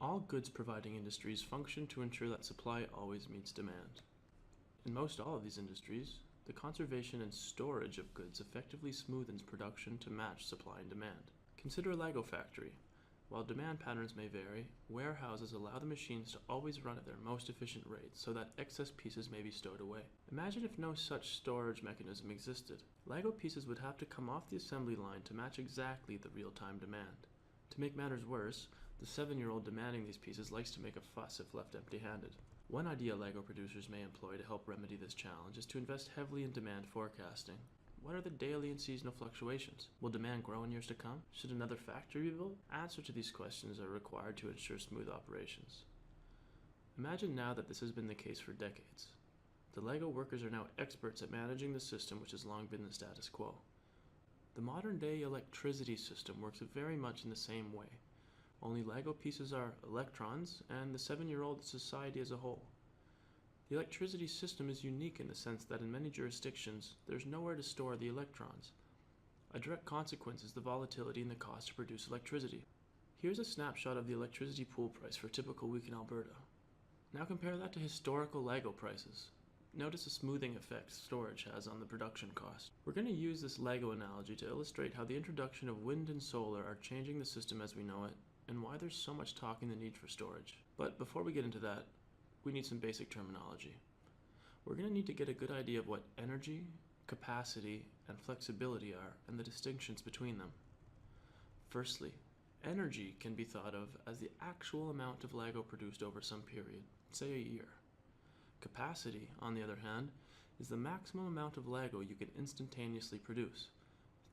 All goods providing industries function to ensure that supply always meets demand. In most all of these industries, the conservation and storage of goods effectively smoothens production to match supply and demand. Consider a Lego factory. While demand patterns may vary, warehouses allow the machines to always run at their most efficient rate so that excess pieces may be stowed away. Imagine if no such storage mechanism existed. Lego pieces would have to come off the assembly line to match exactly the real-time demand. To make matters worse, the 7-year-old demanding these pieces likes to make a fuss if left empty-handed. One idea Lego producers may employ to help remedy this challenge is to invest heavily in demand forecasting. What are the daily and seasonal fluctuations? Will demand grow in years to come? Should another factory be built? Answers to these questions are required to ensure smooth operations. Imagine now that this has been the case for decades. The Lego workers are now experts at managing the system which has long been the status quo. The modern-day electricity system works very much in the same way. Only Lego pieces are electrons, and the 7-year-old is society as a whole. The electricity system is unique in the sense that in many jurisdictions, there's nowhere to store the electrons. A direct consequence is the volatility in the cost to produce electricity. Here's a snapshot of the electricity pool price for a typical week in Alberta. Now compare that to historical Lego prices. Notice the smoothing effect storage has on the production cost. We're going to use this Lego analogy to illustrate how the introduction of wind and solar are changing the system as we know it, and why there's so much talk in the need for storage. But before we get into that, we need some basic terminology. We're going to need to get a good idea of what energy, capacity, and flexibility are, and the distinctions between them. Firstly, energy can be thought of as the actual amount of Lego produced over some period, say a year. Capacity, on the other hand, is the maximum amount of Lego you can instantaneously produce.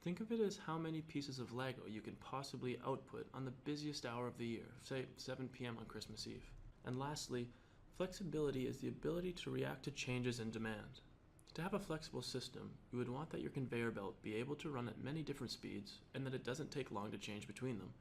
Think of it as how many pieces of Lego you can possibly output on the busiest hour of the year, say 7 p.m. on Christmas Eve. And lastly, flexibility is the ability to react to changes in demand. To have a flexible system, you would want that your conveyor belt be able to run at many different speeds and that it doesn't take long to change between them.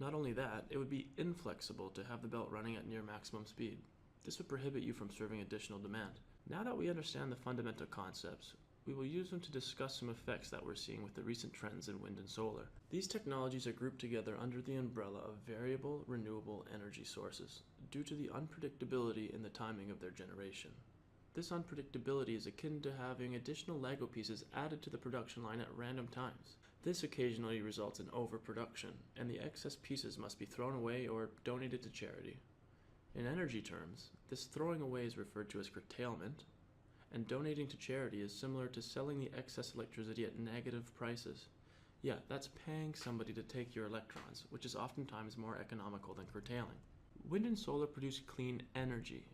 Not only that, it would be inflexible to have the belt running at near maximum speed. This would prohibit you from serving additional demand. Now that we understand the fundamental concepts, we will use them to discuss some effects that we're seeing with the recent trends in wind and solar. These technologies are grouped together under the umbrella of variable renewable energy sources due to the unpredictability in the timing of their generation. This unpredictability is akin to having additional Lego pieces added to the production line at random times. This occasionally results in overproduction, and the excess pieces must be thrown away or donated to charity. In energy terms, this throwing away is referred to as curtailment, and donating to charity is similar to selling the excess electricity at negative prices. Yeah, that's paying somebody to take your electrons, which is oftentimes more economical than curtailing. Wind and solar produce clean energy.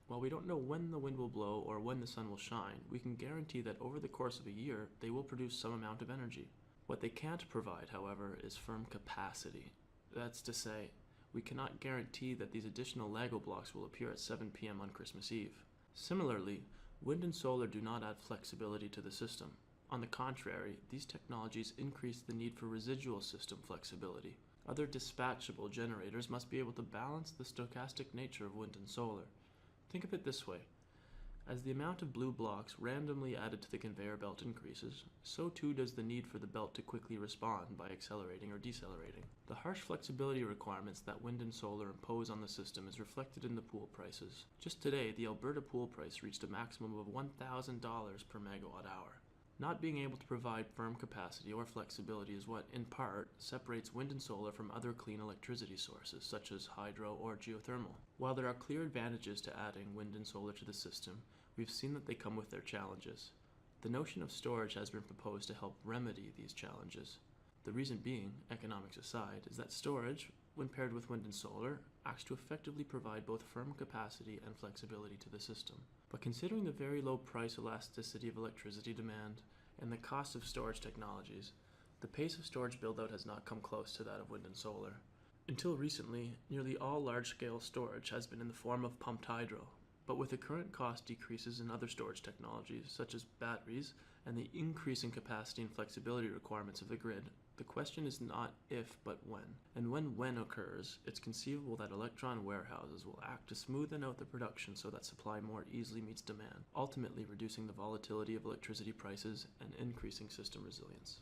While we don't know when the wind will blow or when the sun will shine, we can guarantee that over the course of a year, they will produce some amount of energy. What they can't provide, however, is firm capacity. That's to say, we cannot guarantee that these additional Lego blocks will appear at 7 p.m. on Christmas Eve. Similarly, wind and solar do not add flexibility to the system. On the contrary, these technologies increase the need for residual system flexibility. Other dispatchable generators must be able to balance the stochastic nature of wind and solar. Think of it this way. As the amount of blue blocks randomly added to the conveyor belt increases, so too does the need for the belt to quickly respond by accelerating or decelerating. The harsh flexibility requirements that wind and solar impose on the system is reflected in the pool prices. Just today, the Alberta pool price reached a maximum of $1,000 per megawatt hour. Not being able to provide firm capacity or flexibility is what, in part, separates wind and solar from other clean electricity sources, such as hydro or geothermal. While there are clear advantages to adding wind and solar to the system, we've seen that they come with their challenges. The notion of storage has been proposed to help remedy these challenges. The reason being, economics aside, is that storage, when paired with wind and solar, acts to effectively provide both firm capacity and flexibility to the system. But considering the very low price elasticity of electricity demand and the cost of storage technologies, the pace of storage build-out has not come close to that of wind and solar. Until recently, nearly all large-scale storage has been in the form of pumped hydro, but with the current cost decreases in other storage technologies, such as batteries, and the increasing capacity and flexibility requirements of the grid, the question is not if, but when. And when occurs, it's conceivable that electron warehouses will act to smoothen out the production so that supply more easily meets demand, ultimately reducing the volatility of electricity prices and increasing system resilience.